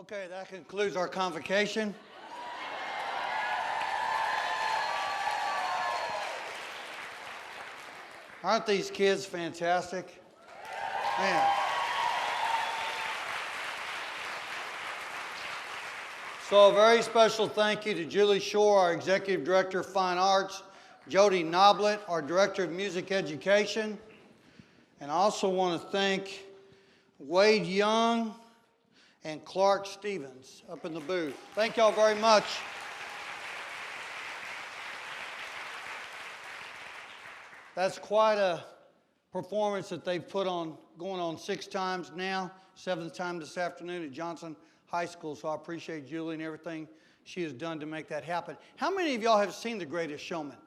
Okay, that concludes our convocation. Aren't these kids fantastic? Man. So a very special thank you to Julie Shore, our Executive Director of Fine Arts, Jody Noblet, our Director of Music Education, and I also want to thank Wade Young and Clark Stevens up in the booth. Thank y'all very much. That's quite a performance that they've put on, going on 6 times now, 7th time this afternoon at Johnson High School, so I appreciate Julie and everything she has done to make that happen. How many of y'all have seen The Greatest Showman?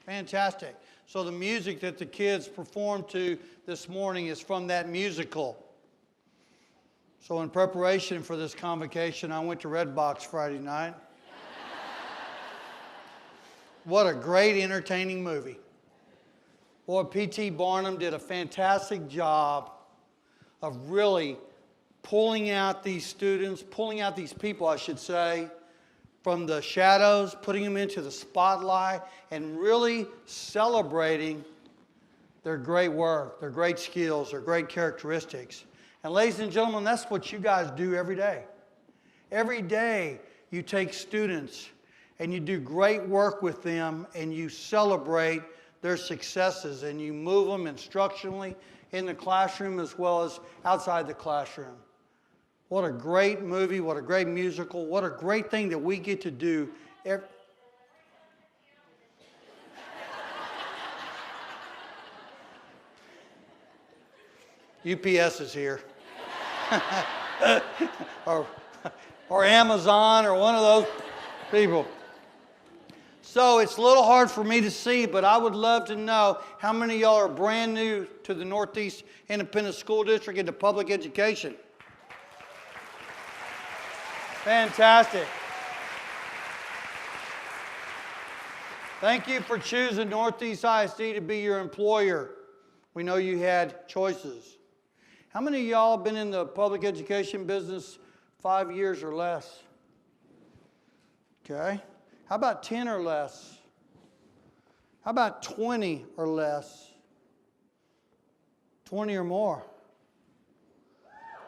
Fantastic. So the music that the kids performed to this morning is from that musical. So in preparation for this convocation, I went to Redbox Friday night. What a great, entertaining movie. Boy, P.T. Barnum did a fantastic job of really pulling out these students, pulling out these people, I should say, from the shadows, putting them into the spotlight, and really celebrating their great work, their great skills, their great characteristics. And ladies and gentlemen, that's what you guys do every day. Every day you take students and you do great work with them and you celebrate their successes and you move them instructionally in the classroom as well as outside the classroom. What a great movie, what a great musical, what a great thing that we get to do. UPS is here. or Amazon or one of those people. So it's a little hard for me to see, but I would love to know how many of y'all are brand new to the Northeast Independent School District into public education. Fantastic. Thank you for choosing Northeast ISD to be your employer. We know you had choices. How many of y'all have been in the public education business 5 years or less? Okay. How about 10 or less? How about 20 or less? 20 or more?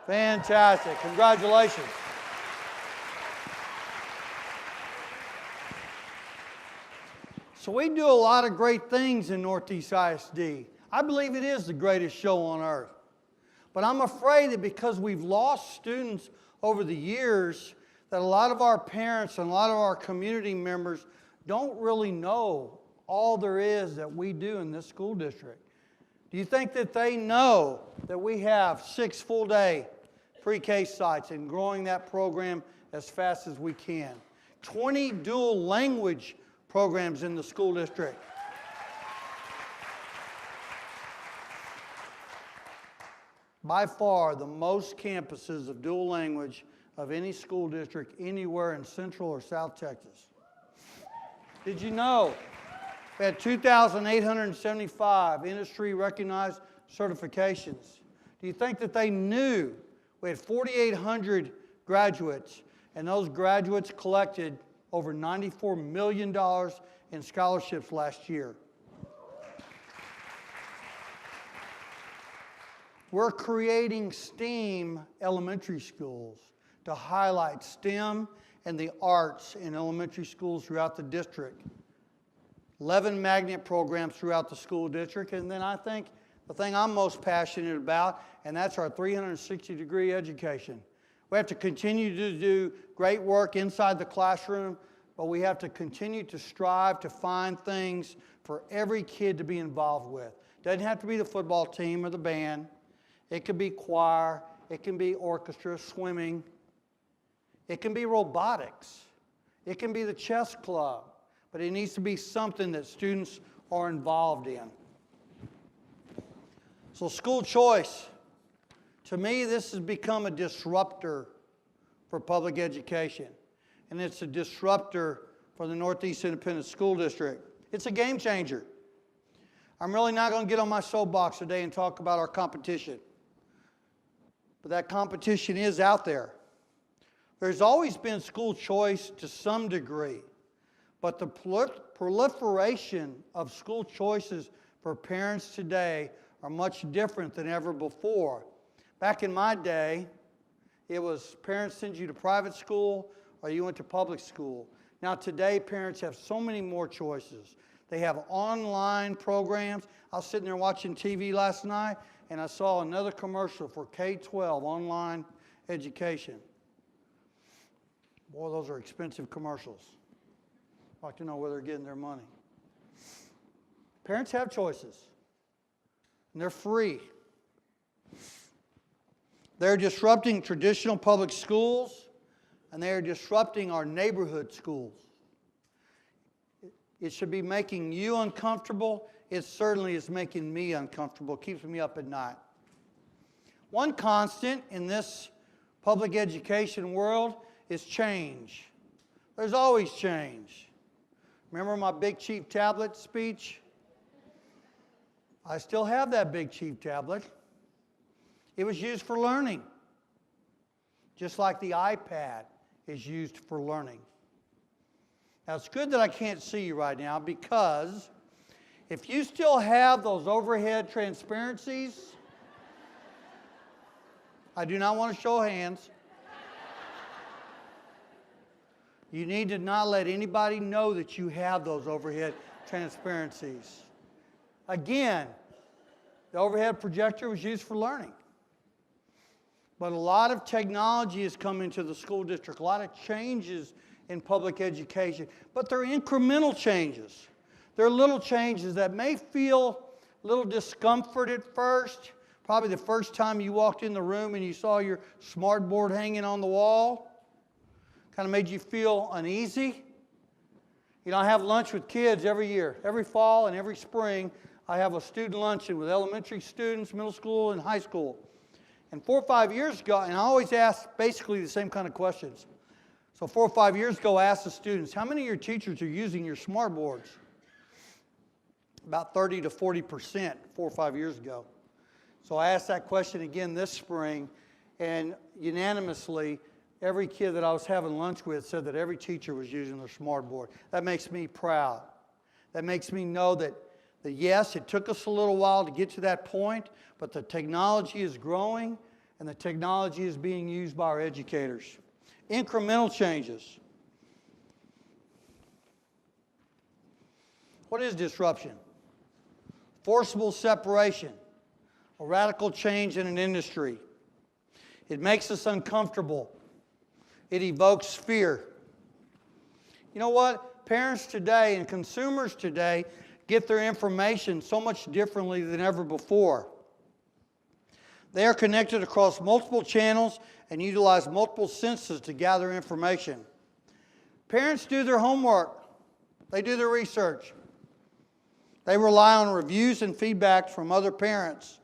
Fantastic. Congratulations. So we do a lot of great things in Northeast ISD. I believe it is the greatest show on earth. But I'm afraid that because we've lost students over the years, that a lot of our parents and a lot of our community members don't really know all there is that we do in this school district. Do you think that they know that we have 6 full-day pre-K sites and growing that program as fast as we can? 20 dual language programs in the school district. By far the most campuses of dual language of any school district anywhere in Central or South Texas. Did you know we had 2,875 industry recognized certifications? Do you think that they knew we had 4,800 graduates and those graduates collected over $94 million in scholarships last year? We're creating STEAM elementary schools to highlight STEM and the arts in elementary schools throughout the district. 11 magnet programs throughout the school district, and then I think the thing I'm most passionate about, and that's our 360-degree education. We have to continue to do great work inside the classroom, but we have to continue to strive to find things for every kid to be involved with. Doesn't have to be the football team or the band. It could be choir, it can be orchestra, swimming, it can be robotics, it can be the chess club, but it needs to be something that students are involved in. So school choice, to me this has become a disruptor for public education, and it's a disruptor for the Northeast Independent School District. It's a game changer. I'm really not going to get on my soapbox today and talk about our competition. but that competition is out there. There's always been school choice to some degree, but the proliferation of school choices for parents today are much different than ever before. Back in my day, it was parents send you to private school or you went to public school. Now today, parents have so many more choices. They have online programs. I was sitting there watching TV last night, and I saw another commercial for K-12 online education. Boy, those are expensive commercials. I'd like to know where they're getting their money. Parents have choices, and they're free. They're disrupting traditional public schools, and they are disrupting our neighborhood schools. It should be making you uncomfortable. It certainly is making me uncomfortable. It keeps me up at night. One constant in this public education world is change. There's always change. Remember my Big Chief tablet speech? I still have that Big Chief tablet. It was used for learning, just like the iPad is used for learning. Now, it's good that I can't see you right now, because if you still have those overhead transparencies, I do not want to show hands. You need to not let anybody know that you have those overhead transparencies. Again, the overhead projector was used for learning. But a lot of technology has come into the school district, a lot of changes in public education, but they're incremental changes. They're little changes that may feel a little discomfort at first. Probably the first time you walked in the room and you saw your smart board hanging on the wall. Kind of made you feel uneasy. You know, I have lunch with kids every year. Every fall and every spring, I have a student luncheon with elementary students, middle school, and high school. And 4 or 5 years ago, and I always ask basically the same kind of questions. So 4 or 5 years ago, I asked the students, how many of your teachers are using your smart boards? About 30 to 40% 4 or 5 years ago. So I asked that question again this spring, and unanimously, every kid that I was having lunch with said that every teacher was using their smart board. That makes me proud. That makes me know that yes, it took us a little while to get to that point, but the technology is growing, and the technology is being used by our educators. Incremental changes. What is disruption? Forcible separation, a radical change in an industry. It makes us uncomfortable. It evokes fear. You know what? Parents today and consumers today get their information so much differently than ever before. They are connected across multiple channels and utilize multiple senses to gather information. Parents do their homework. They do their research. They rely on reviews and feedback from other parents.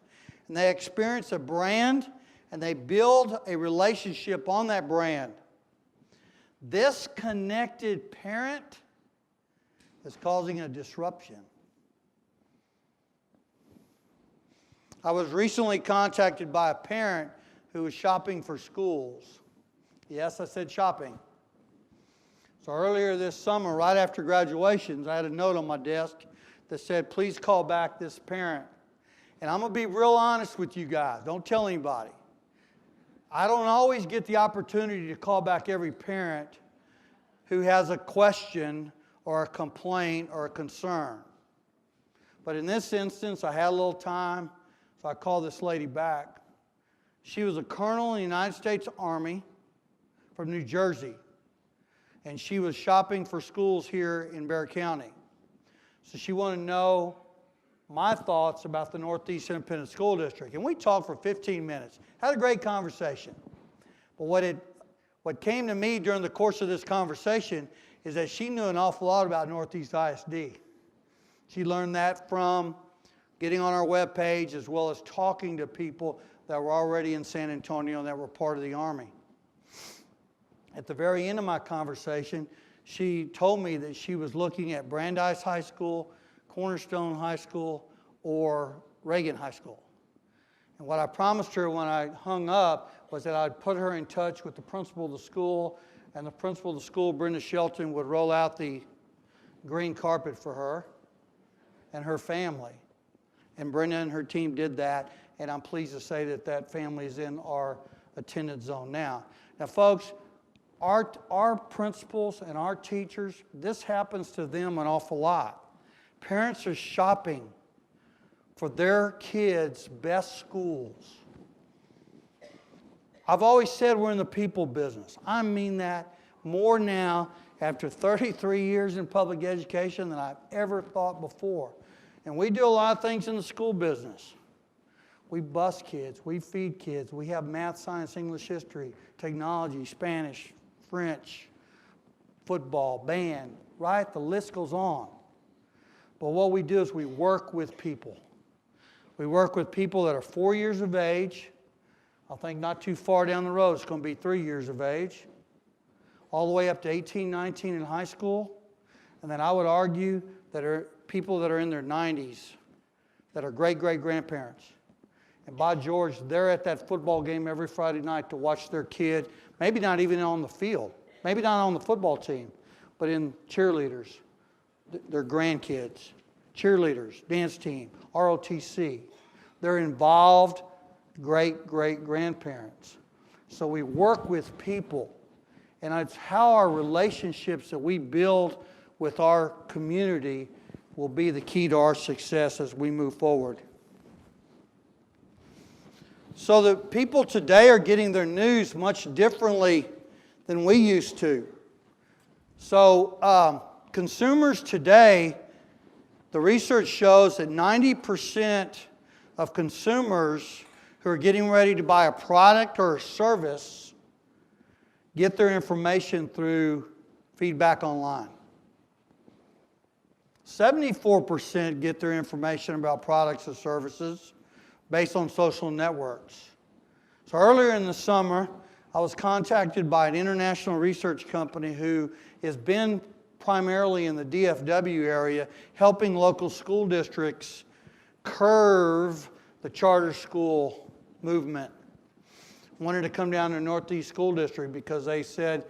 And they experience a brand, and they build a relationship on that brand. This connected parent is causing a disruption. I was recently contacted by a parent who was shopping for schools. Yes, I said shopping. So earlier this summer, right after graduations, I had a note on my desk that said, please call back this parent. And I'm going to be real honest with you guys. Don't tell anybody. I don't always get the opportunity to call back every parent who has a question or a complaint or a concern. But in this instance, I had a little time, so I called this lady back. She was a colonel in the United States Army from New Jersey, and she was shopping for schools here in Bexar County. So she wanted to know my thoughts about the Northeast Independent School District. And we talked for 15 minutes. Had a great conversation. But what came to me during the course of this conversation is that she knew an awful lot about Northeast ISD. She learned that from getting on our webpage as well as talking to people that were already in San Antonio and that were part of the Army. At the very end of my conversation, she told me that she was looking at Brandeis High School, Cornerstone High School, or Reagan High School. And what I promised her when I hung up was that I'd put her in touch with the principal of the school, and the principal of the school, Brenda Shelton, would roll out the green carpet for her and her family. And Brenda and her team did that, and I'm pleased to say that that family is in our attendance zone now. Now, folks, our principals and our teachers, this happens to them an awful lot. Parents are shopping for their kids' best schools. I've always said we're in the people business. I mean that more now after 33 years in public education than I've ever thought before. And we do a lot of things in the school business. We bus kids, we feed kids, we have math, science, English, history, technology, Spanish, French, football, band, right? The list goes on. But what we do is we work with people. We work with people that are 4 years of age. I think not too far down the road, it's going to be 3 years of age, all the way up to 18, 19 in high school. And then I would argue that are people that are in their 90s, that are great-great-grandparents. And by George, they're at that football game every Friday night to watch their kid, maybe not even on the field, maybe not on the football team, but in cheerleaders, their grandkids, cheerleaders, dance team, ROTC. They're involved great-great-grandparents. So we work with people, and it's how our relationships that we build with our community will be the key to our success as we move forward. So the people today are getting their news much differently than we used to. So consumers today, the research shows that 90% of consumers who are getting ready to buy a product or a service get their information through feedback online. 74% get their information about products or services based on social networks. So earlier in the summer, I was contacted by an international research company who has been primarily in the DFW area, helping local school districts curve the charter school movement. Wanted to come down to Northeast School District because they said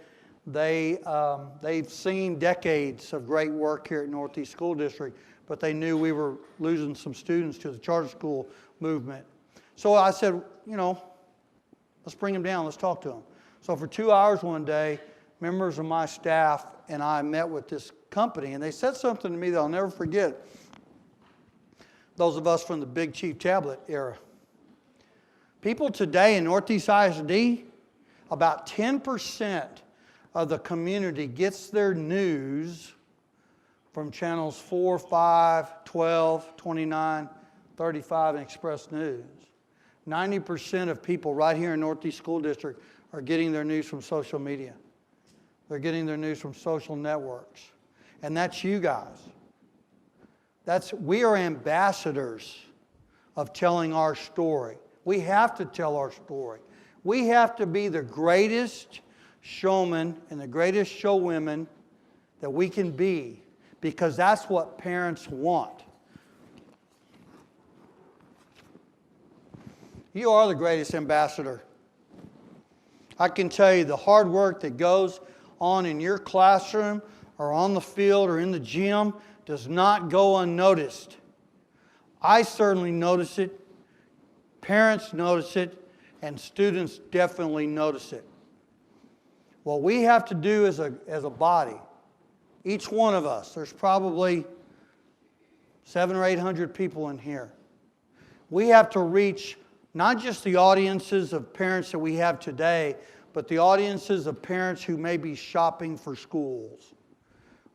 they've seen decades of great work here at Northeast School District, but they knew we were losing some students to the charter school movement. So I said, let's bring them down, let's talk to them. So for 2 hours one day, members of my staff and I met with this company, and they said something to me that I'll never forget. Those of us from the Big Chief Tablet era. People today in Northeast ISD, about 10% of the community gets their news from channels 4, 5, 12, 29, 35, and Express News. 90% of people right here in Northeast School District are getting their news from social media. They're getting their news from social networks. And that's you guys. We are ambassadors of telling our story. We have to tell our story. We have to be the greatest showmen and the greatest showwomen that we can be, because that's what parents want. You are the greatest ambassador. I can tell you the hard work that goes on in your classroom or on the field or in the gym does not go unnoticed. I certainly notice it. Parents notice it, and students definitely notice it. What we have to do as a body, each one of us, there's probably 700 or 800 people in here. We have to reach not just the audiences of parents that we have today, but the audiences of parents who may be shopping for schools.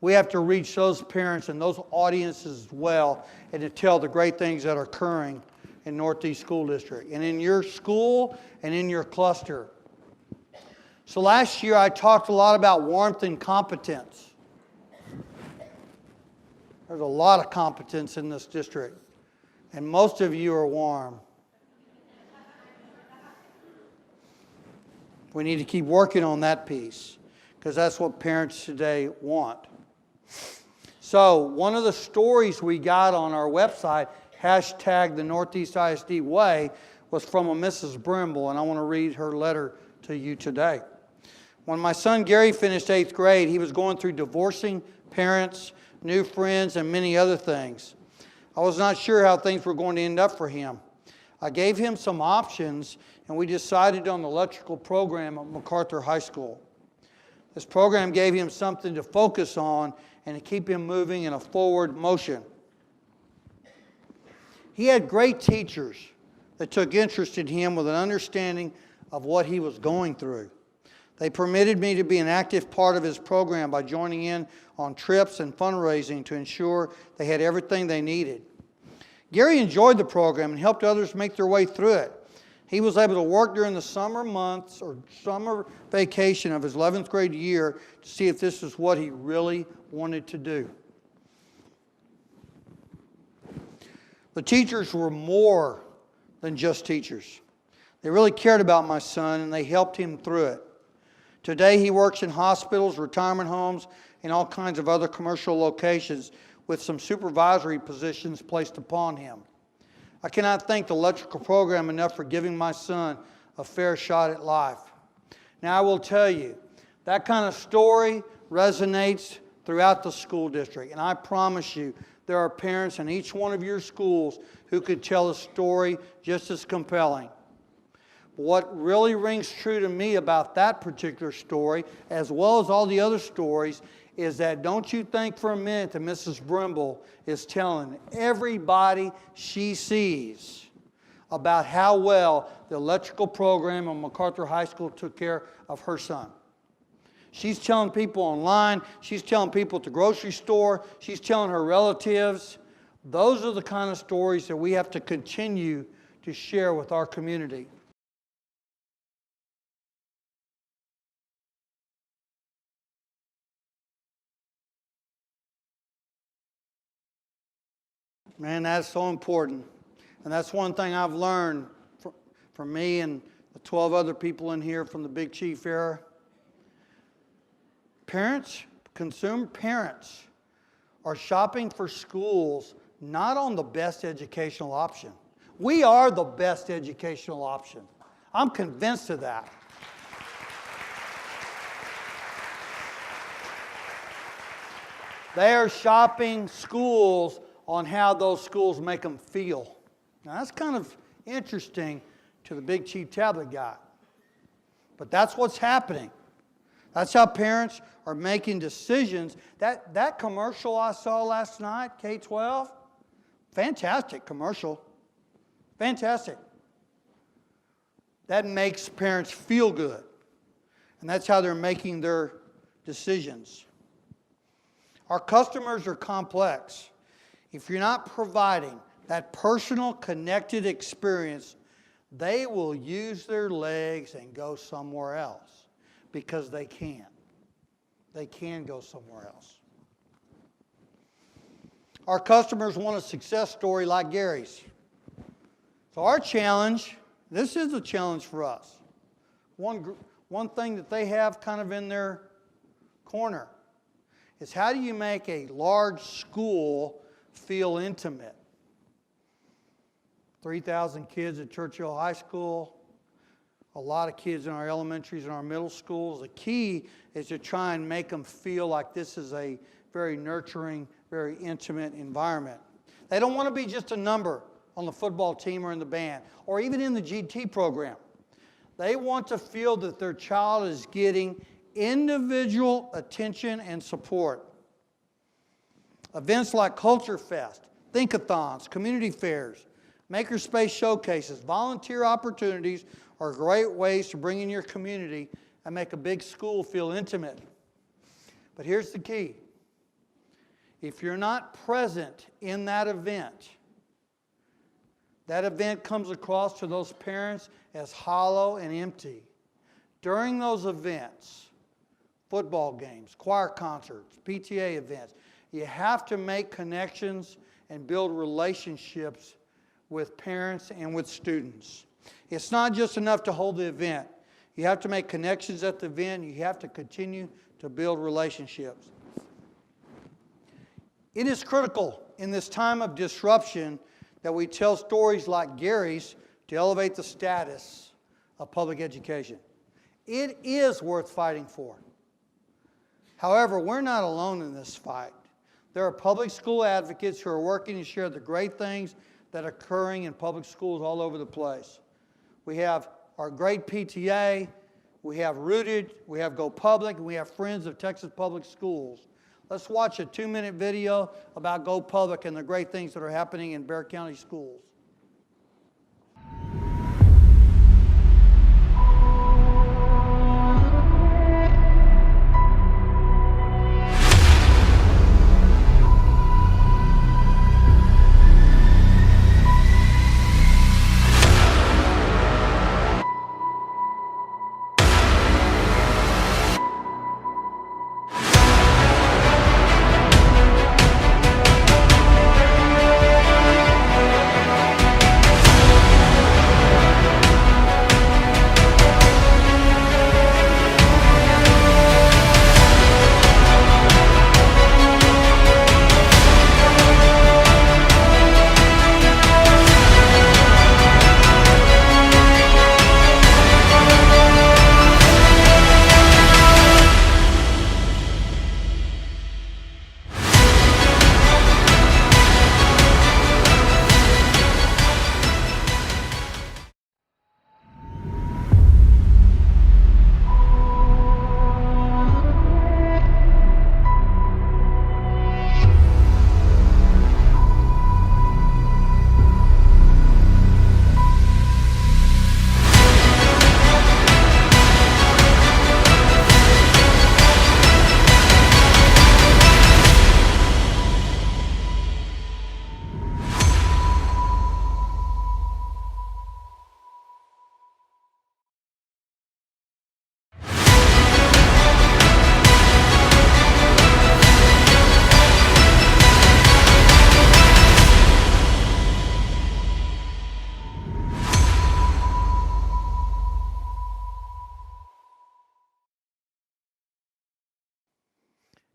We have to reach those parents and those audiences as well, and to tell the great things that are occurring in Northeast School District and in your school and in your cluster. So last year I talked a lot about warmth and competence. There's a lot of competence in this district, and most of you are warm. We need to keep working on that piece, because that's what parents today want. So one of the stories we got on our website, hashtag the Northeast ISD Way, was from a Mrs. Brimble, and I want to read her letter to you today. When my son Gary finished 8th grade, he was going through divorcing parents, new friends, and many other things. I was not sure how things were going to end up for him. I gave him some options, and we decided on the electrical program at MacArthur High School. This program gave him something to focus on and to keep him moving in a forward motion. He had great teachers that took interest in him with an understanding of what he was going through. They permitted me to be an active part of his program by joining in on trips and fundraising to ensure they had everything they needed. Gary enjoyed the program and helped others make their way through it. He was able to work during the summer months or summer vacation of his 11th grade year to see if this is what he really wanted to do. The teachers were more than just teachers. They really cared about my son, and they helped him through it. Today he works in hospitals, retirement homes, and all kinds of other commercial locations with some supervisory positions placed upon him. I cannot thank the electrical program enough for giving my son a fair shot at life. Now I will tell you, that kind of story resonates throughout the school district, and I promise you there are parents in each one of your schools who could tell a story just as compelling. What really rings true to me about that particular story, as well as all the other stories, is that don't you think for a minute that Mrs. Brimble is telling everybody she sees about how well the electrical program at MacArthur High School took care of her son. She's telling people online, she's telling people at the grocery store, she's telling her relatives. Those are the kind of stories that we have to continue to share with our community. Man, that's so important. And that's one thing I've learned from me and the 12 other people in here from the Big Chief era. Parents, consumer parents, are shopping for schools not on the best educational option. We are the best educational option. I'm convinced of that. They are shopping schools on how those schools make them feel. Now that's kind of interesting to the Big Chief tablet guy. But that's what's happening. That's how parents are making decisions. That commercial I saw last night, K-12, fantastic commercial. Fantastic. That makes parents feel good. And that's how they're making their decisions. Our customers are complex. If you're not providing that personal, connected experience, they will use their legs and go somewhere else because they can. They can go somewhere else. Our customers want a success story like Gary's. So our challenge, this is a challenge for us. One thing that they have kind of in their corner is how do you make a large school feel intimate? 3,000 kids at Churchill High School, a lot of kids in our elementaries and our middle schools. The key is to try and make them feel like this is a very nurturing, very intimate environment. They don't want to be just a number on the football team or in the band, or even in the GT program. They want to feel that their child is getting individual attention and support. Events like Culture Fest, Think-a-thons, community fairs, makerspace showcases, volunteer opportunities are great ways to bring in your community and make a big school feel intimate. But here's the key. If you're not present in that event comes across to those parents as hollow and empty. During those events, football games, choir concerts, PTA events, you have to make connections and build relationships with parents and with students. It's not just enough to hold the event. You have to make connections at the event. You have to continue to build relationships. It is critical in this time of disruption that we tell stories like Gary's to elevate the status of public education. It is worth fighting for. However, we're not alone in this fight. There are public school advocates who are working to share the great things that are occurring in public schools all over the place. We have our great PTA, we have Rooted, we have Go Public, and we have Friends of Texas Public Schools. Let's watch a 2-minute video about Go Public and the great things that are happening in Bexar County schools.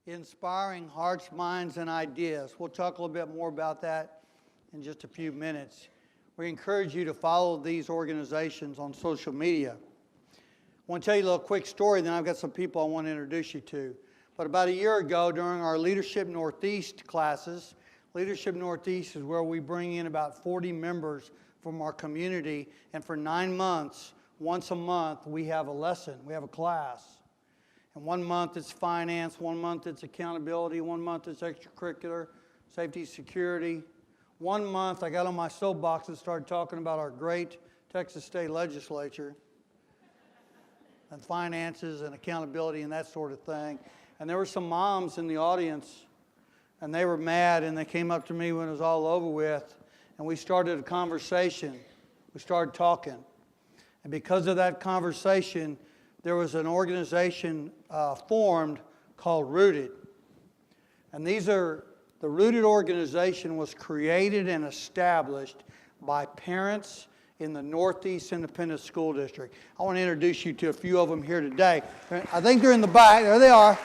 Inspiring hearts, minds, and ideas. We'll talk a little bit more about that in just a few minutes. We encourage you to follow these organizations on social media. I want to tell you a little quick story, then I've got some people I want to introduce you to. But about a year ago, during our Leadership Northeast classes, Leadership Northeast is where we bring in about 40 members from our community, and for 9 months, once a month, we have a lesson, we have a class. And 1 month it's finance, 1 month it's accountability, 1 month it's extracurricular, safety, security. 1 month I got on my soapbox and started talking about our great Texas State Legislature and finances and accountability and that sort of thing. And there were some moms in the audience, and they were mad, and they came up to me when it was all over with, and we started a conversation. We started talking. And because of that conversation, there was an organization formed called Rooted. And the Rooted organization was created and established by parents in the Northeast Independent School District. I want to introduce you to a few of them here today. I think they're in the back. There they are.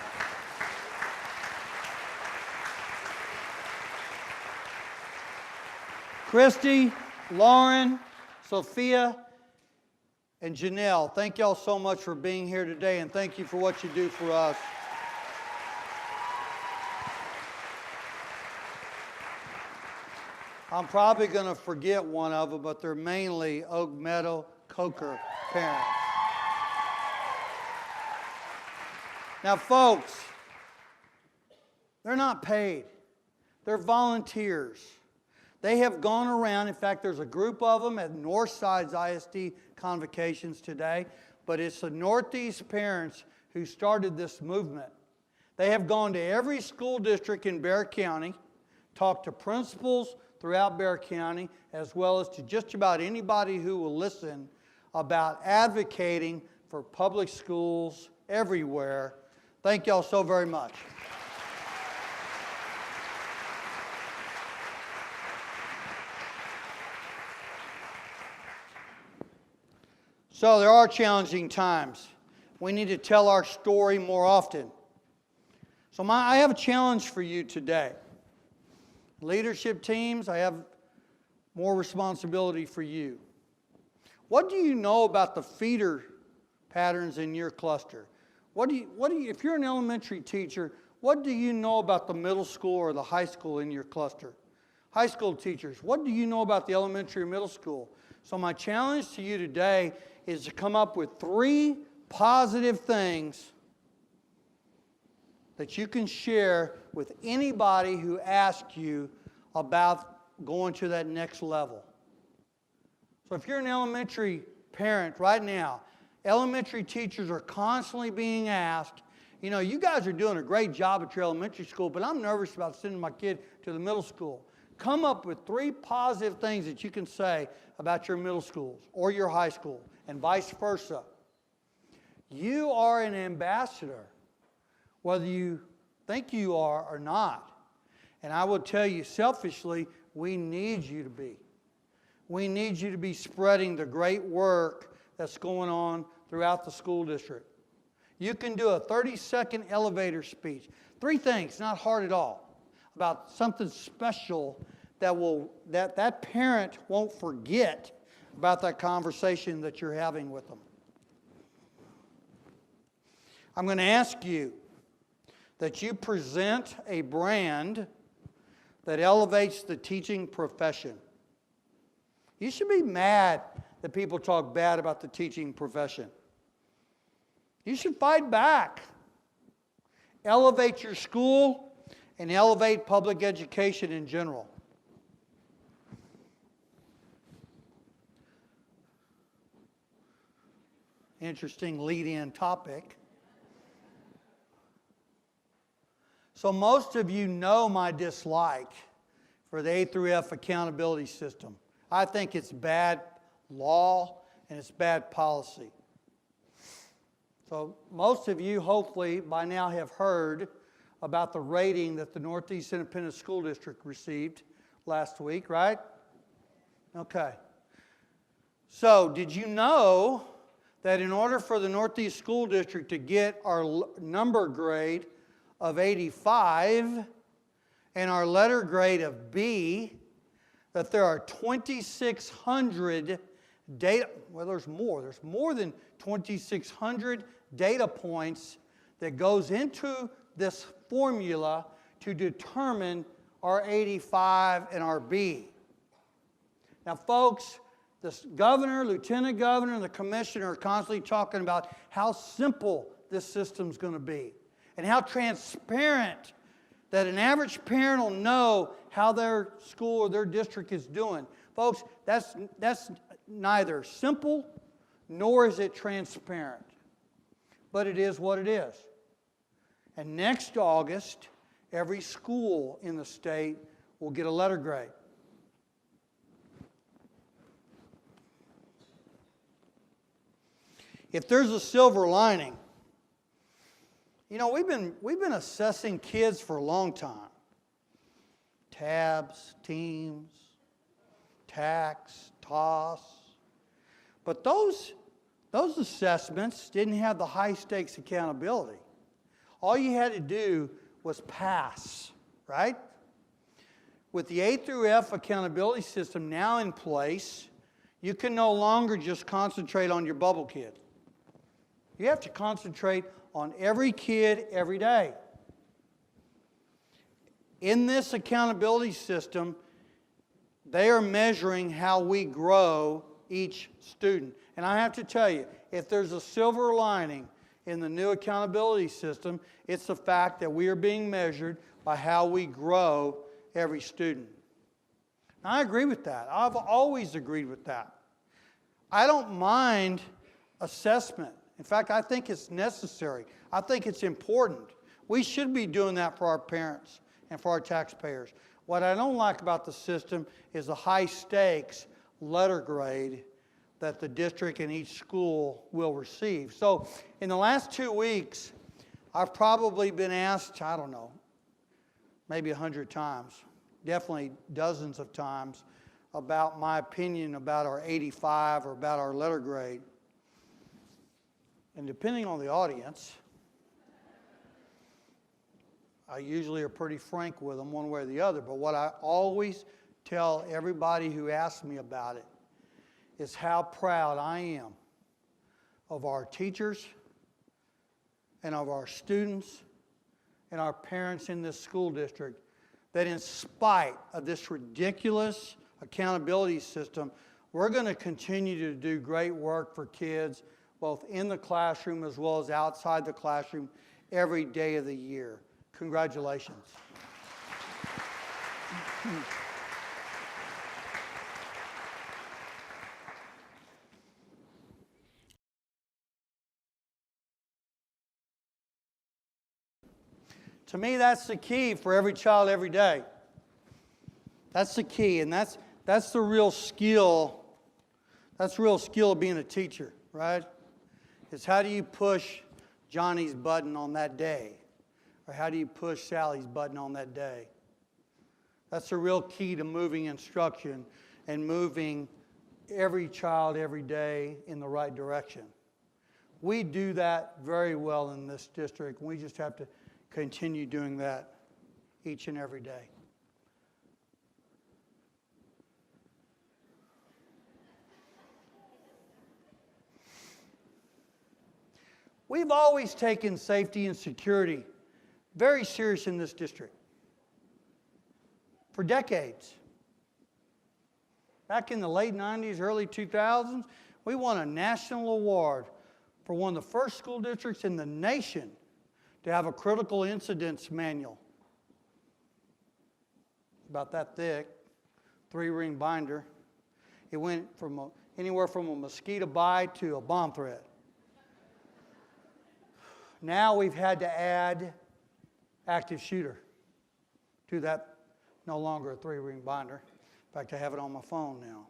Christy, Lauren, Sophia, and Janelle, thank y'all so much for being here today, and thank you for what you do for us. I'm probably going to forget one of them, but they're mainly Oak Meadow Coker parents. Now, folks, they're not paid. They're volunteers. They have gone around. In fact, there's a group of them at Northside's ISD Convocations today, but it's the Northeast parents who started this movement. They have gone to every school district in Bexar County, talked to principals throughout Bexar County, as well as to just about anybody who will listen about advocating for public schools everywhere. Thank y'all so very much. So there are challenging times. We need to tell our story more often. So I have a challenge for you today. Leadership teams, I have more responsibility for you. What do you know about the feeder patterns in your cluster? If you're an elementary teacher, what do you know about the middle school or the high school in your cluster? High school teachers, what do you know about the elementary or middle school? So my challenge to you today is to come up with 3 positive things that you can share with anybody who asks you about going to that next level. So if you're an elementary parent right now, elementary teachers are constantly being asked, you know, you guys are doing a great job at your elementary school, but I'm nervous about sending my kid to the middle school. Come up with 3 positive things that you can say about your middle schools or your high school, and vice versa. You are an ambassador, whether you think you are or not. And I will tell you selfishly, we need you to be. We need you to be spreading the great work that's going on throughout the school district. You can do a 30-second elevator speech. 3 things, not hard at all, about something special that parent won't forget about that conversation that you're having with them. I'm going to ask you that you present a brand that elevates the teaching profession. You should be mad that people talk bad about the teaching profession. You should fight back. Elevate your school and elevate public education in general. Interesting lead-in topic. So most of you know my dislike for the A through F accountability system. I think it's bad law and it's bad policy. So most of you hopefully by now have heard about the rating that the Northeast Independent School District received last week, right? Okay. So did you know that in order for the Northeast School District to get our number grade of 85 and our letter grade of B, that there are 2,600 data, well, there's more than 2,600 data points that goes into this formula to determine our 85 and our B. Now, folks, the governor, lieutenant governor, and the commissioner are constantly talking about how simple this system's going to be and how transparent that an average parent will know how their school or their district is doing. Folks, that's neither simple nor is it transparent. But it is what it is. And next August, every school in the state will get a letter grade. If there's a silver lining, you know, we've been assessing kids for a long time. Tabs, teams, tax, toss. But those assessments didn't have the high stakes accountability. All you had to do was pass, right? With the A through F accountability system now in place, you can no longer just concentrate on your bubble kid. You have to concentrate on every kid every day. In this accountability system, they are measuring how we grow each student. And I have to tell you, if there's a silver lining in the new accountability system, it's the fact that we are being measured by how we grow every student. Now, I agree with that. I've always agreed with that. I don't mind assessment. In fact, I think it's necessary. I think it's important. We should be doing that for our parents and for our taxpayers. What I don't like about the system is the high stakes letter grade that the district and each school will receive. So in the last 2 weeks, I've probably been asked, I don't know, maybe 100 times, definitely dozens of times, about my opinion about our 85 or about our letter grade. And depending on the audience, I usually are pretty frank with them one way or the other. But what I always tell everybody who asks me about it is how proud I am of our teachers and of our students and our parents in this school district, that in spite of this ridiculous accountability system, we're going to continue to do great work for kids, both in the classroom as well as outside the classroom, every day of the year. Congratulations. To me, that's the key for every child every day. That's the key, and that's the real skill. That's the real skill of being a teacher, right? Is how do you push Johnny's button on that day? Or how do you push Sally's button on that day? That's the real key to moving instruction and moving every child every day in the right direction. We do that very well in this district. We just have to continue doing that each and every day. We've always taken safety and security very serious in this district for decades. Back in the late 90s, early 2000s, we won a national award for one of the first school districts in the nation to have a critical incidents manual. About that thick, 3-ring binder. It went from anywhere from a mosquito bite to a bomb threat. Now we've had to add active shooter to that, no longer a 3-ring binder. In fact, I have it on my phone now.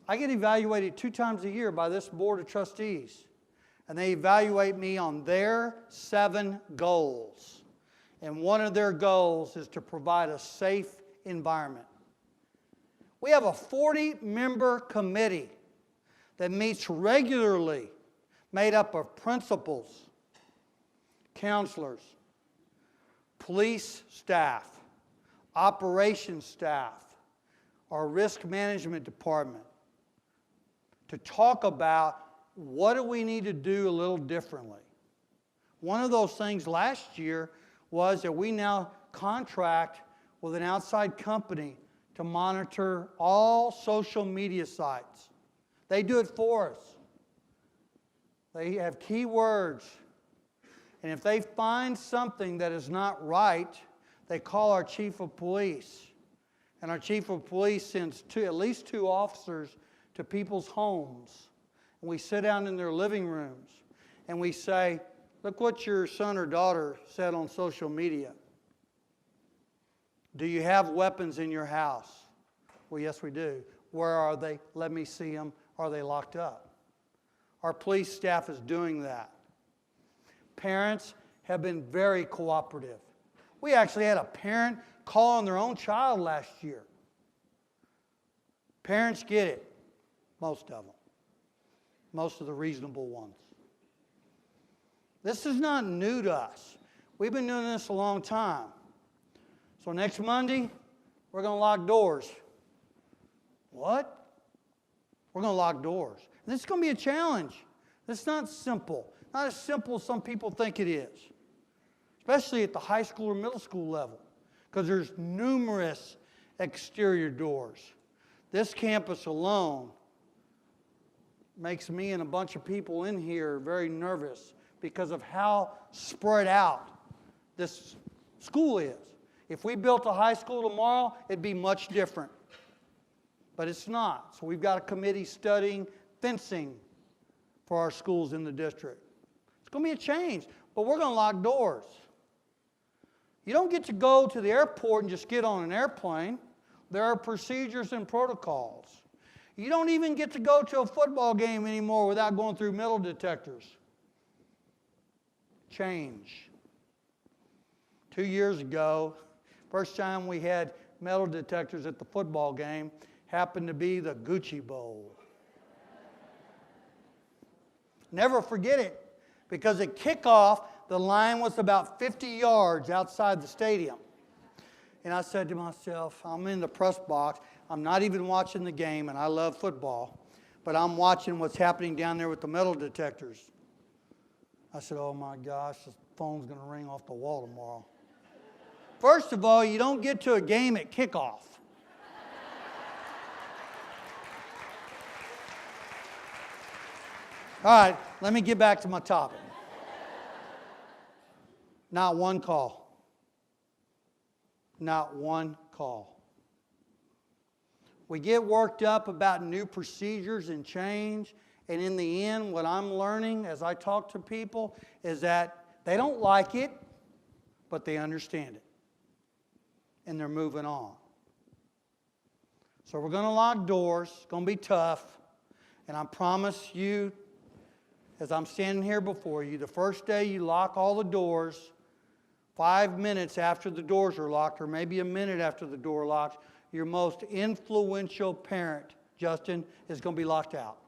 I get evaluated 2 times a year by this board of trustees, and they evaluate me on their 7 goals. And one of their goals is to provide a safe environment. We have a 40-member committee that meets regularly, made up of principals, counselors, police staff, operations staff, our risk management department, to talk about what do we need to do a little differently. One of those things last year was that we now contract with an outside company to monitor all social media sites. They do it for us. They have keywords. And if they find something that is not right, they call our chief of police. And our chief of police sends at least 2 officers to people's homes. And we sit down in their living rooms and we say, look what your son or daughter said on social media. Do you have weapons in your house? Well, yes, we do. Where are they? Let me see them. Are they locked up? Our police staff is doing that. Parents have been very cooperative. We actually had a parent call on their own child last year. Parents get it, most of them, most of the reasonable ones. This is not new to us. We've been doing this a long time. So next Monday, we're going to lock doors. What? We're going to lock doors. This is going to be a challenge. It's not simple. Not as simple as some people think it is, especially at the high school or middle school level, because there's numerous exterior doors. This campus alone makes me and a bunch of people in here very nervous because of how spread out this school is. If we built a high school tomorrow, it'd be much different. But it's not. So we've got a committee studying fencing for our schools in the district. It's going to be a change, but we're going to lock doors. You don't get to go to the airport and just get on an airplane. There are procedures and protocols. You don't even get to go to a football game anymore without going through metal detectors. Change. 2 years ago, first time we had metal detectors at the football game happened to be the Gucci Bowl. Never forget it, because at kickoff, the line was about 50 yards outside the stadium. And I said to myself, I'm in the press box, I'm not even watching the game, and I love football, but I'm watching what's happening down there with the metal detectors. I said, oh my gosh, the phone's going to ring off the wall tomorrow. First of all, you don't get to a game at kickoff. All right, let me get back to my topic. Not one call. Not one call. We get worked up about new procedures and change, and in the end, what I'm learning as I talk to people is that they don't like it, but they understand it. And they're moving on. So we're going to lock doors. It's going to be tough. And I promise you, as I'm standing here before you, the first day you lock all the doors, 5 minutes after the doors are locked, or maybe a minute after the door locks, your most influential parent, Justin, is going to be locked out.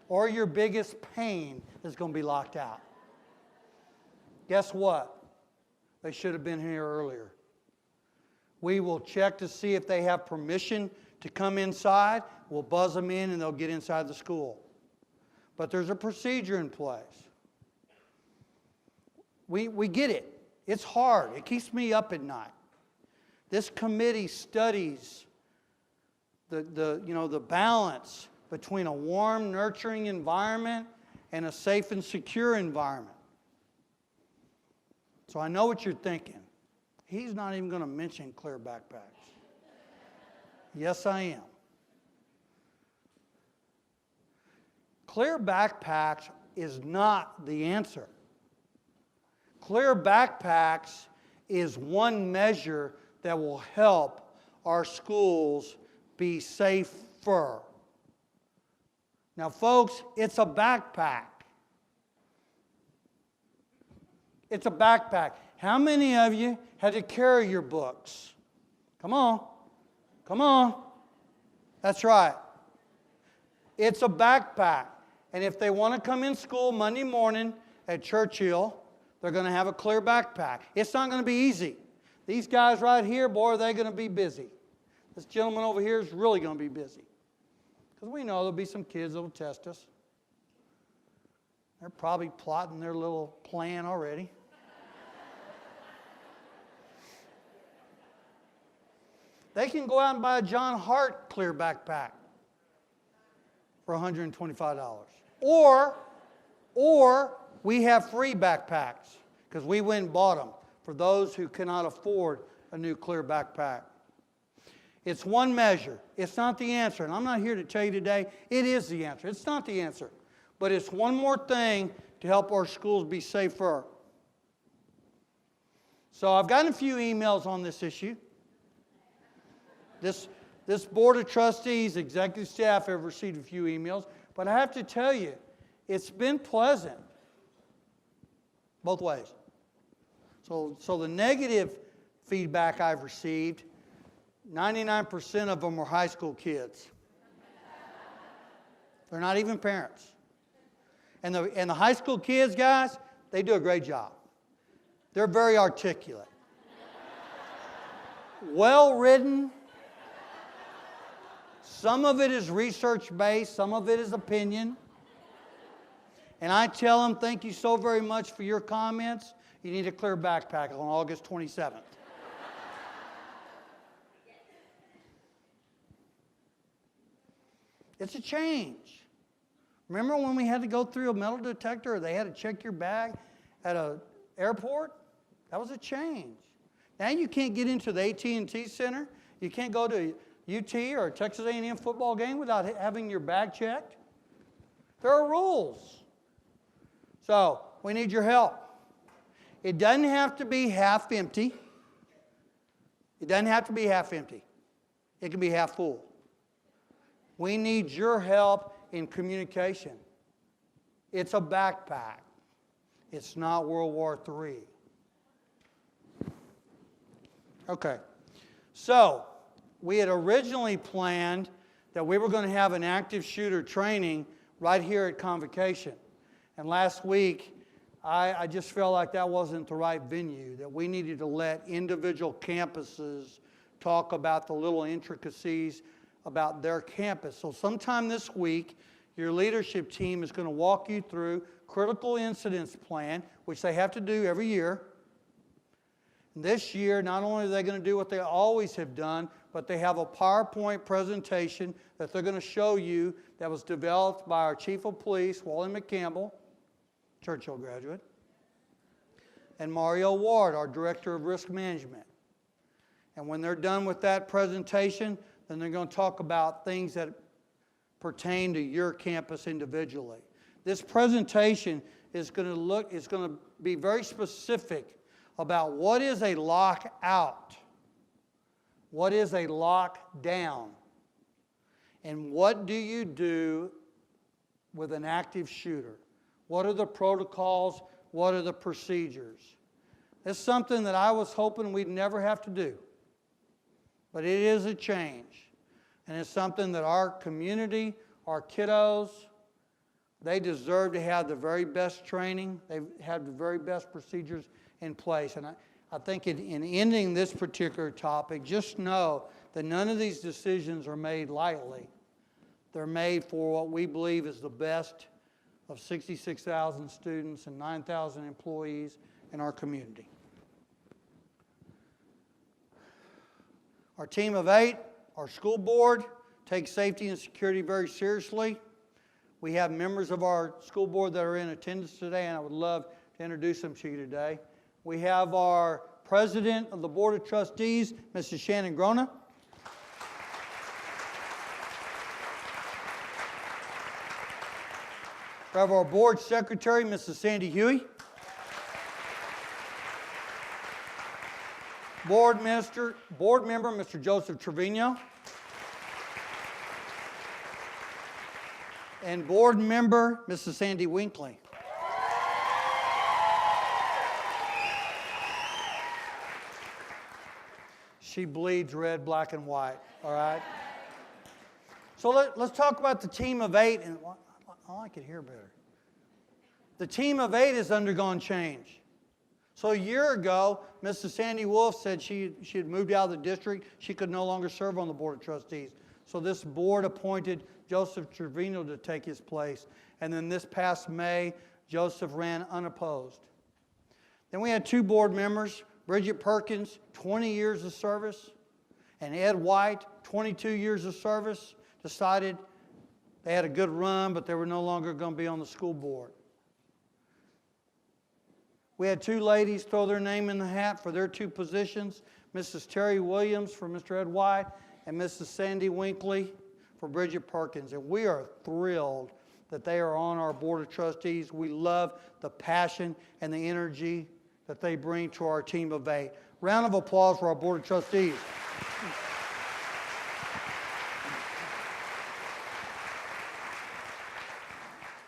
Or your biggest pain is going to be locked out. Guess what? They should have been here earlier. We will check to see if they have permission to come inside. We'll buzz them in and they'll get inside the school. But there's a procedure in place. We get it. It's hard. It keeps me up at night. This committee studies the balance between a warm, nurturing environment and a safe and secure environment. So I know what you're thinking. He's not even going to mention clear backpacks. Yes, I am. Clear backpacks is not the answer. Clear backpacks is one measure that will help our schools be safer. Now, folks, it's a backpack. It's a backpack. How many of you had to carry your books? Come on. Come on. That's right. It's a backpack. And if they want to come in school Monday morning at Churchill, they're going to have a clear backpack. It's not going to be easy. These guys right here, boy, are they going to be busy. This gentleman over here is really going to be busy. Because we know there'll be some kids that will test us. They're probably plotting their little plan already. They can go out and buy a John Hart clear backpack for $125. Or we have free backpacks because we went and bought them for those who cannot afford a new clear backpack. It's one measure. It's not the answer. And I'm not here to tell you today it is the answer. It's not the answer. But it's one more thing to help our schools be safer. So I've gotten a few emails on this issue. This Board of Trustees, executive staff have received a few emails. But I have to tell you, it's been pleasant. Both ways. So the negative feedback I've received, 99% of them were high school kids. They're not even parents. And the high school kids, guys, they do a great job. They're very articulate. Well-written. Some of it is research-based. Some of it is opinion. And I tell them, thank you so very much for your comments. You need a clear backpack on August 27th. It's a change. Remember when we had to go through a metal detector or they had to check your bag at an airport? That was a change. Now you can't get into the AT&T Center. You can't go to UT or a Texas A&M football game without having your bag checked. There are rules. So we need your help. It doesn't have to be half empty. It doesn't have to be half empty. It can be half full. We need your help in communication. It's a backpack. It's not World War III. Okay. So we had originally planned that we were going to have an active shooter training right here at Convocation. And last week, I just felt like that wasn't the right venue, that we needed to let individual campuses talk about the little intricacies about their campus. So sometime this week, your leadership team is going to walk you through critical incidents plan, which they have to do every year. And this year, not only are they going to do what they always have done, but they have a PowerPoint presentation that they're going to show you that was developed by our Chief of Police, Wally McCampbell, Churchill graduate, and Mario Ward, our Director of Risk Management. And when they're done with that presentation, then they're going to talk about things that pertain to your campus individually. This presentation is going to be very specific about what is a lockout, what is a lockdown, and what do you do with an active shooter? What are the protocols? What are the procedures? It's something that I was hoping we'd never have to do. But it is a change. And it's something that our community, our kiddos, they deserve to have the very best training. They have the very best procedures in place. And I think in ending this particular topic, just know that none of these decisions are made lightly. They're made for what we believe is the best of 66,000 students and 9,000 employees in our community. Our team of 8, our school board, takes safety and security very seriously. We have members of our school board that are in attendance today, and I would love to introduce them to you today. We have our president of the Board of Trustees, Mrs. Shannon Grona. We have our board secretary, Mrs. Sandy Hughey. Board member, Mr. Joseph Trevino. And board member, Mrs. Sandy Winkley. She bleeds red, black, and white, all right? So let's talk about the team of 8. And I could hear better. The team of 8 has undergone change. So a year ago, Mrs. Sandy Wolf said she had moved out of the district. She could no longer serve on the Board of Trustees. So this board appointed Joseph Trevino to take his place. And then this past May, Joseph ran unopposed. Then we had 2 board members, Bridget Perkins, 20 years of service, and Ed White, 22 years of service, decided they had a good run, but they were no longer going to be on the school board. We had 2 ladies throw their name in the hat for their 2 positions, Mrs. Terri Williams for Mr. Ed White and Mrs. Sandy Winkley for Bridget Perkins. And we are thrilled that they are on our Board of Trustees. We love the passion and the energy that they bring to our team of 8. Round of applause for our Board of Trustees.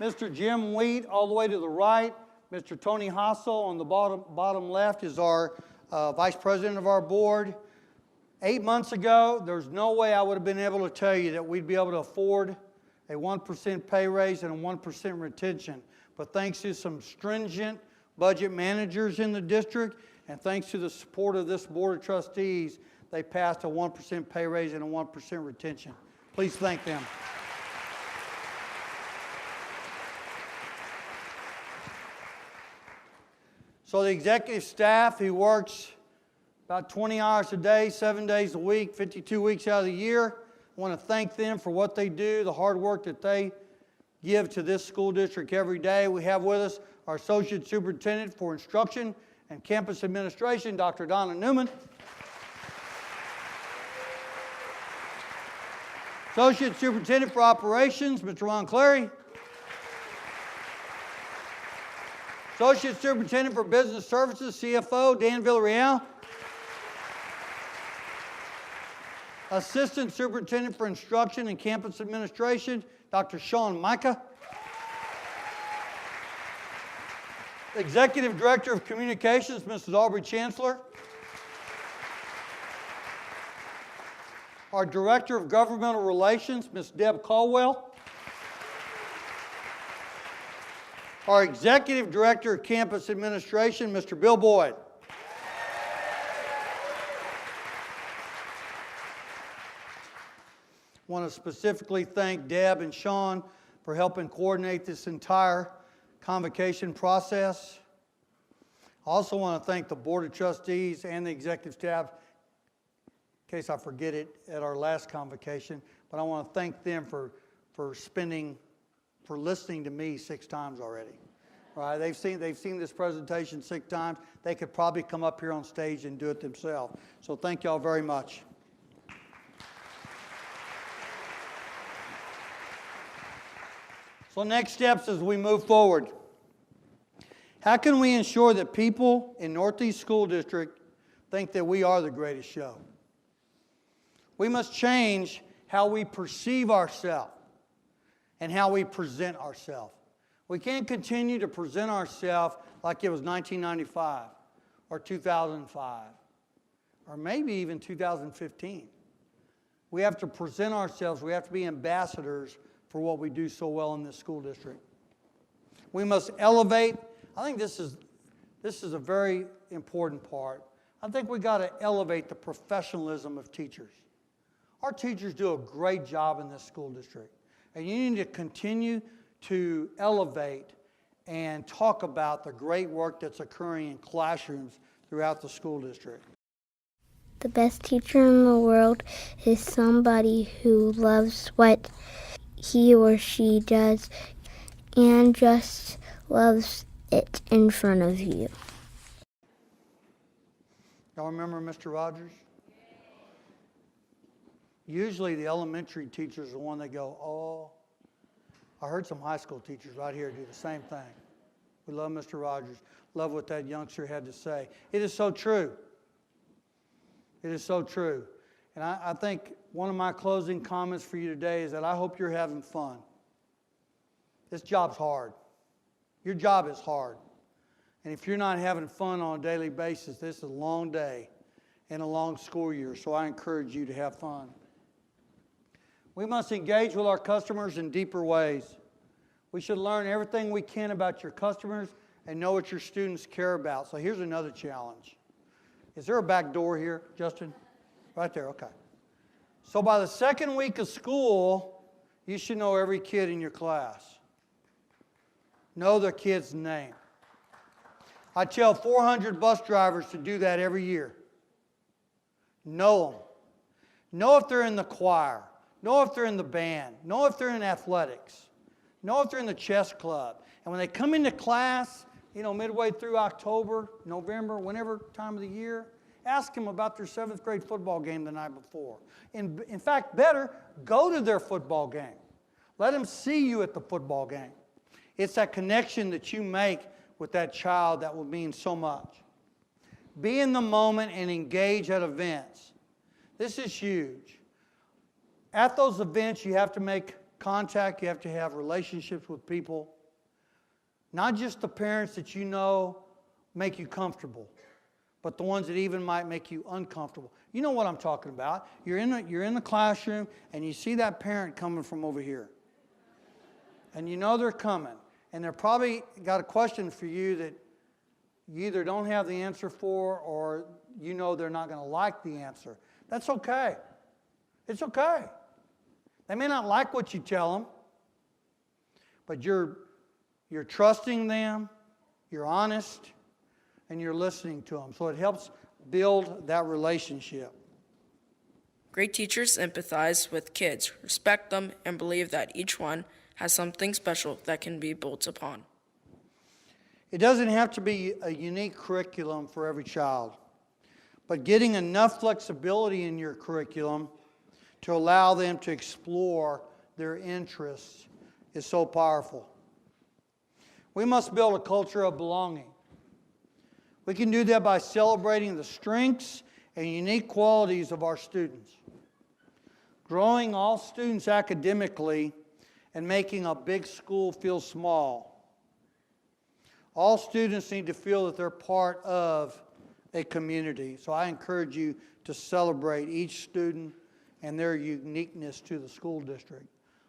Mr. Jim Wheat, all the way to the right. Mr. Tony Hassel on the bottom left is our vice president of our board. 8 months ago, there's no way I would have been able to tell you that we'd be able to afford a 1% pay raise and a 1% retention. But thanks to some stringent budget managers in the district, and thanks to the support of this Board of Trustees, they passed a 1% pay raise and a 1% retention. Please thank them. So the executive staff who works about 20 hours a day, 7 days a week, 52 weeks out of the year, I want to thank them for what they do, the hard work that they give to this school district every day. We have with us our Associate Superintendent for Instruction and Campus Administration, Dr. Donna Newman. Associate Superintendent for Operations, Mr. Ron Clary. Associate Superintendent for Business Services, CFO, Dan Villarreal. Assistant Superintendent for Instruction and Campus Administration, Dr. Sean Maika. Executive Director of Communications, Mrs. Aubrey, Chancellor. Our Director of Governmental Relations, Ms. Deb Caldwell. Our Executive Director of Campus Administration, Mr. Bill Boyd. want to specifically thank Deb and Sean for helping coordinate this entire convocation process. I also want to thank the Board of Trustees and the executive staff, in case I forget it at our last convocation, but I want to thank them for listening to me 6 times already. Right? They've seen this presentation 6 times. They could probably come up here on stage and do it themselves. So thank y'all very much. So next steps as we move forward. How can we ensure that people in Northeast School District think that we are the greatest show? We must change how we perceive ourselves and how we present ourselves. We can't continue to present ourselves like it was 1995 or 2005 or maybe even 2015. We have to present ourselves. We have to be ambassadors for what we do so well in this school district. We must elevate. I think this is a very important part. I think we got to elevate the professionalism of teachers. Our teachers do a great job in this school district, and you need to continue to elevate and talk about the great work that's occurring in classrooms throughout the school district. The best teacher in the world is somebody who loves what he or she does and just loves it in front of you. Y'all remember Mr. Rogers? Usually the elementary teachers are the one that go, oh. I heard some high school teachers right here do the same thing. We love Mr. Rogers. Love what that youngster had to say. It is so true. It is so true. And I think one of my closing comments for you today is that I hope you're having fun. This job's hard. Your job is hard. And if you're not having fun on a daily basis, this is a long day and a long school year. So I encourage you to have fun. We must engage with our customers in deeper ways. We should learn everything we can about your customers and know what your students care about. So here's another challenge. Is there a back door here, Justin? Right there, okay. So by the second week of school, you should know every kid in your class. Know their kid's name. I tell 400 bus drivers to do that every year. Know them. Know if they're in the choir. Know if they're in the band. Know if they're in athletics. Know if they're in the chess club. And when they come into class, midway through October, November, whenever time of the year, ask them about their 7th grade football game the night before. In fact, better, go to their football game. Let them see you at the football game. It's that connection that you make with that child that will mean so much. Be in the moment and engage at events. This is huge. At those events, you have to make contact. You have to have relationships with people. Not just the parents that you know make you comfortable, but the ones that even might make you uncomfortable. You know what I'm talking about. You're in the classroom, and you see that parent coming from over here. And you know they're coming. And they're probably got a question for you that you either don't have the answer for or you know they're not going to like the answer. That's okay. It's okay. They may not like what you tell them, but you're trusting them, you're honest, and you're listening to them. So it helps build that relationship. Great teachers empathize with kids, respect them, and believe that each one has something special that can be built upon. It doesn't have to be a unique curriculum for every child, but getting enough flexibility in your curriculum to allow them to explore their interests is so powerful. We must build a culture of belonging. We can do that by celebrating the strengths and unique qualities of our students, growing all students academically, and making a big school feel small. All students need to feel that they're part of a community. So I encourage you to celebrate each student and their uniqueness to the school district.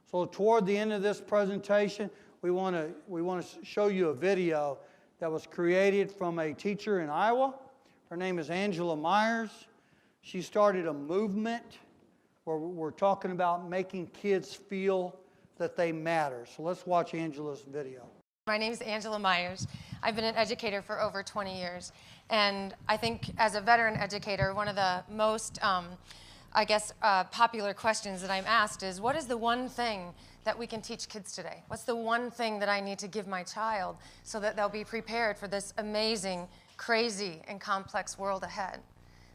So toward the end of this presentation, we want to show you a video that was created from a teacher in Iowa. Her name is Angela Myers. She started a movement where we're talking about making kids feel that they matter. So let's watch Angela's video. My name is Angela Myers. I've been an educator for over 20 years. And I think as a veteran educator, one of the most, popular questions that I'm asked is, what is the one thing that we can teach kids today? What's the one thing that I need to give my child so that they'll be prepared for this amazing, crazy, and complex world ahead?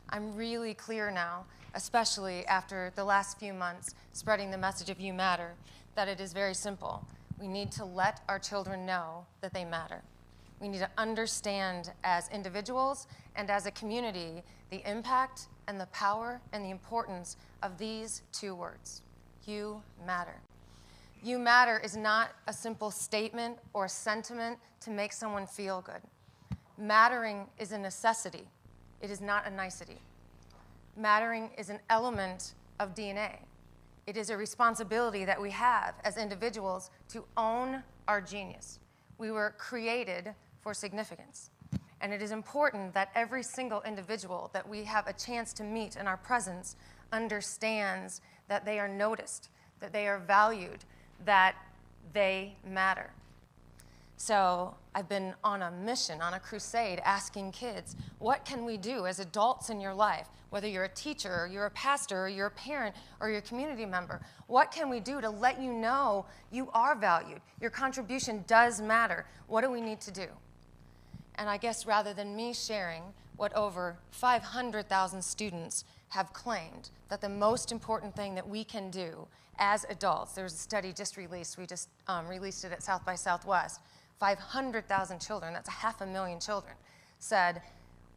I'm really clear now, especially after the last few months spreading the message of You Matter, that it is very simple. We need to let our children know that they matter. We need to understand as individuals and as a community the impact and the power and the importance of these two words. You matter. You matter is not a simple statement or a sentiment to make someone feel good. Mattering is a necessity. It is not a nicety. Mattering is an element of DNA. It is a responsibility that we have as individuals to own our genius. We were created for significance. And it is important that every single individual that we have a chance to meet in our presence understands that they are noticed, that they are valued, that they matter. So I've been on a mission, on a crusade, asking kids, what can we do as adults in your life, whether you're a teacher, or you're a pastor, or you're a parent, or you're a community member, what can we do to let you know you are valued? Your contribution does matter. What do we need to do? And I guess rather than me sharing what over 500,000 students have claimed that the most important thing that we can do as adults, there's a study just released, we just released it at South by Southwest, 500,000 children, that's 500,000 children, said,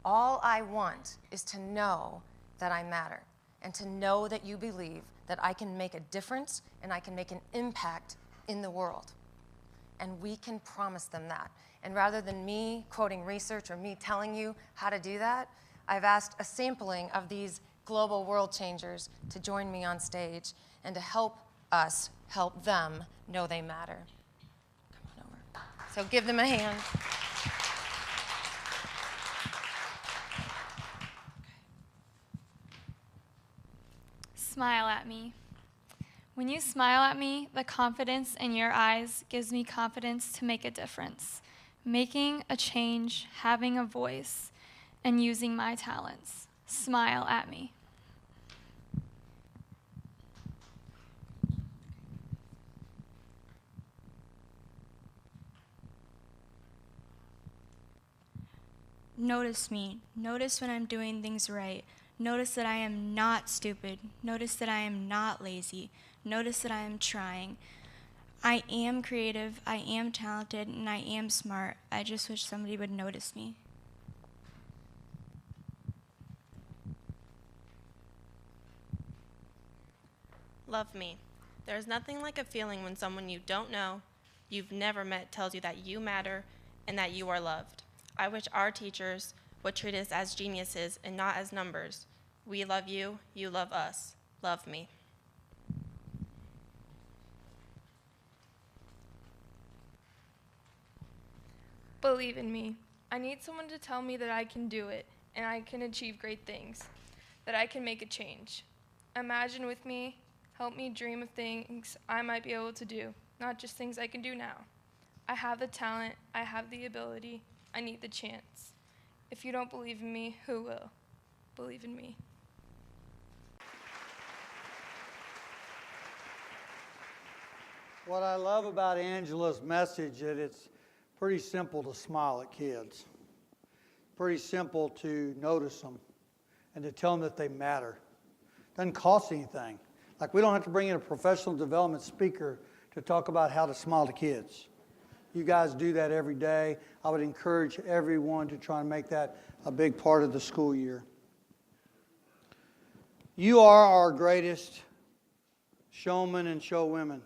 all I want is to know that I matter and to know that you believe that I can make a difference and I can make an impact in the world. And we can promise them that. And rather than me quoting research or me telling you how to do that, I've asked a sampling of these global world changers to join me on stage and to help us help them know they matter. Come on over. So give them a hand. Smile at me. When you smile at me, the confidence in your eyes gives me confidence to make a difference, making a change, having a voice, and using my talents. Smile at me. Notice me. Notice when I'm doing things right. Notice that I am not stupid. Notice that I am not lazy. Notice that I am trying. I am creative, I am talented, and I am smart. I just wish somebody would notice me. Love me. There's nothing like a feeling when someone you don't know, you've never met, tells you that you matter and that you are loved. I wish our teachers would treat us as geniuses and not as numbers. We love you, you love us. Love me. Believe in me. I need someone to tell me that I can do it and I can achieve great things, that I can make a change. Imagine with me, help me dream of things I might be able to do, not just things I can do now. I have the talent, I have the ability, I need the chance. If you don't believe in me, who will? Believe in me. What I love about Angela's message is it's pretty simple to smile at kids. Pretty simple to notice them and to tell them that they matter. Doesn't cost anything. Like, we don't have to bring in a professional development speaker to talk about how to smile to kids. You guys do that every day. I would encourage everyone to try and make that a big part of the school year. You are our greatest showmen and showwomen.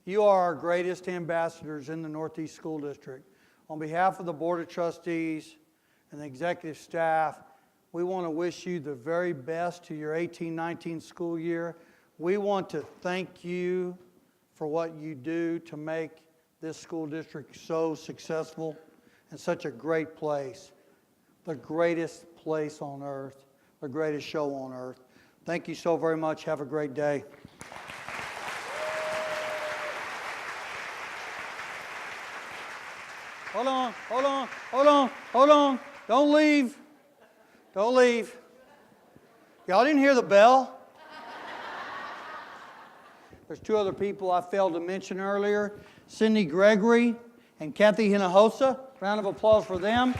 You are our greatest ambassadors in the Northeast School District. On behalf of the Board of Trustees and the executive staff, we want to wish you the very best to your 18-19 school year. We want to thank you for what you do to make this school district so successful and such a great place. The greatest place on earth, the greatest show on earth. Thank you so very much. Have a great day. Hold on. Don't leave. Don't leave. Y'all didn't hear the bell? There's two other people I failed to mention earlier, Cindy Gregory and Kathy Hinojosa. Round of applause for them.